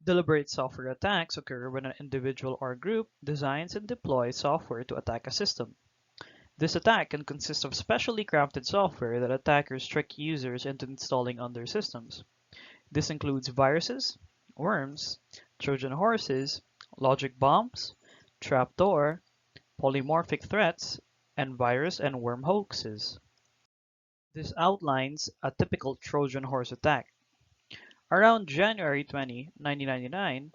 Deliberate software attacks occur when an individual or group designs and deploys software to attack a system. This attack can consist of specially crafted software that attackers trick users into installing on their systems. This includes viruses, worms, Trojan horses, logic bombs, trapdoor, polymorphic threats, and virus and worm hoaxes. This outlines a typical Trojan horse attack. Around January 20, 1999,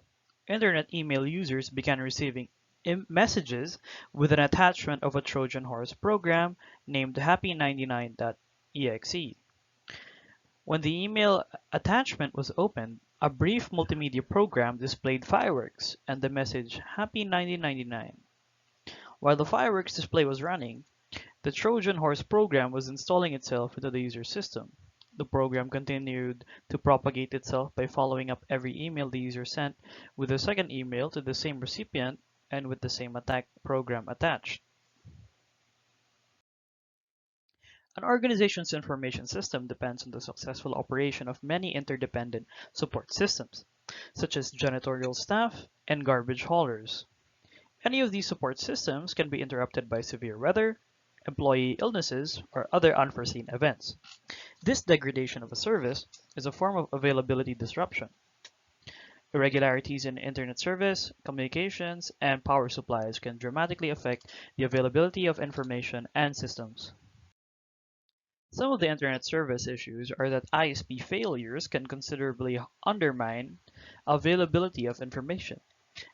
Internet email users began receiving messages with an attachment of a Trojan horse program named happy99.exe. When the email attachment was opened, a brief multimedia program displayed fireworks and the message Happy 1999. While the fireworks display was running, the Trojan horse program was installing itself into the user's system. The program continued to propagate itself by following up every email the user sent with a second email to the same recipient and with the same attack program attached. An organization's information system depends on the successful operation of many interdependent support systems, such as janitorial staff and garbage haulers. Any of these support systems can be interrupted by severe weather, employee illnesses, or other unforeseen events. This degradation of a service is a form of availability disruption. Irregularities in internet service, communications, and power supplies can dramatically affect the availability of information and systems. Some of the internet service issues are that ISP failures can considerably undermine availability of information.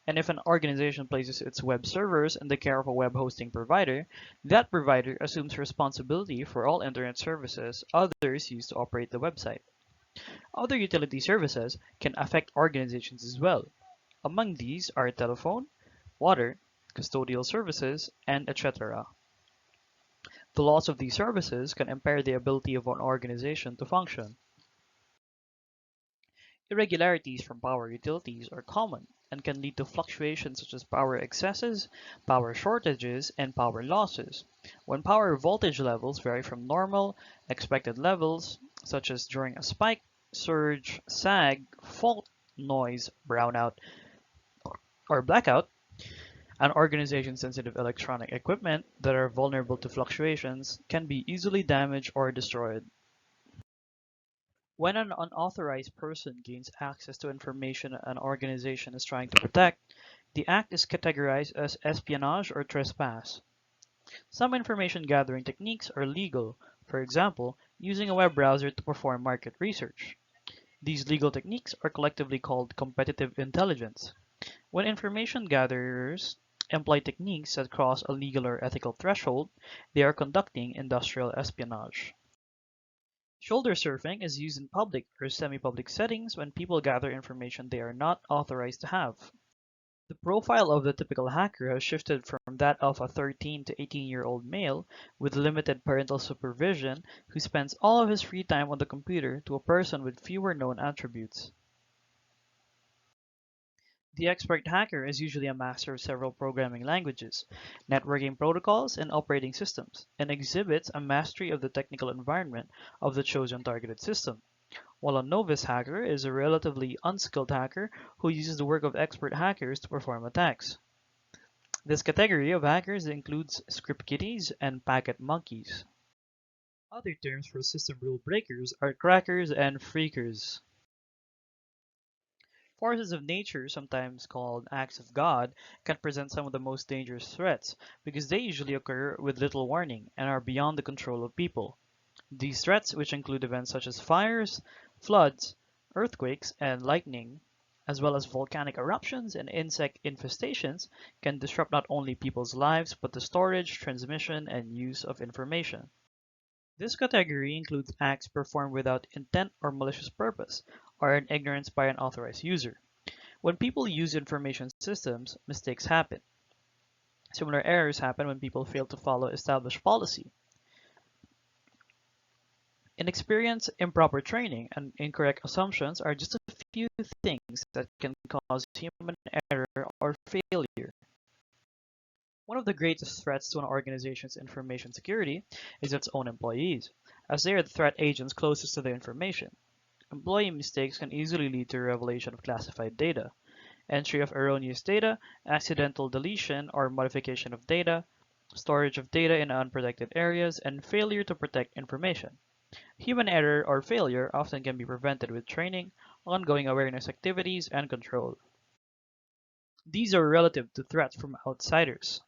And if an organization places its web servers in the care of a web hosting provider, that provider assumes responsibility for all internet services others use to operate the website. Other utility services can affect organizations as well. Among these are telephone, water, custodial services, and etc. The loss of these services can impair the ability of an organization to function. Irregularities from power utilities are common and can lead to fluctuations such as power excesses, power shortages, and power losses. When power voltage levels vary from normal, expected levels, such as during a spike, surge, sag, fault, noise, brownout, or blackout, an organization's sensitive electronic equipment that are vulnerable to fluctuations can be easily damaged or destroyed. When an unauthorized person gains access to information an organization is trying to protect, the act is categorized as espionage or trespass. Some information gathering techniques are legal, for example, using a web browser to perform market research. These legal techniques are collectively called competitive intelligence. When information gatherers employ techniques that cross a legal or ethical threshold, they are conducting industrial espionage. Shoulder surfing is used in public or semi-public settings when people gather information they are not authorized to have. The profile of the typical hacker has shifted from that of a 13 to 18-year-old male with limited parental supervision who spends all of his free time on the computer to a person with fewer known attributes. The expert hacker is usually a master of several programming languages, networking protocols, and operating systems, and exhibits a mastery of the technical environment of the chosen targeted system, while a novice hacker is a relatively unskilled hacker who uses the work of expert hackers to perform attacks. This category of hackers includes script kiddies and packet monkeys. Other terms for system rule breakers are crackers and phreakers. Forces of nature, sometimes called acts of God, can present some of the most dangerous threats because they usually occur with little warning and are beyond the control of people. These threats, which include events such as fires, floods, earthquakes, and lightning, as well as volcanic eruptions and insect infestations, can disrupt not only people's lives but the storage, transmission, and use of information. This category includes acts performed without intent or malicious purpose, or in ignorance by an authorized user. When people use information systems, mistakes happen. Similar errors happen when people fail to follow established policy. Inexperience, improper training, and incorrect assumptions are just a few things that can cause human error or failure. One of the greatest threats to an organization's information security is its own employees, as they are the threat agents closest to the information. Employee mistakes can easily lead to revelation of classified data, entry of erroneous data, accidental deletion or modification of data, storage of data in unprotected areas, and failure to protect information. Human error or failure often can be prevented with training, ongoing awareness activities, and control. These are relative to threats from outsiders.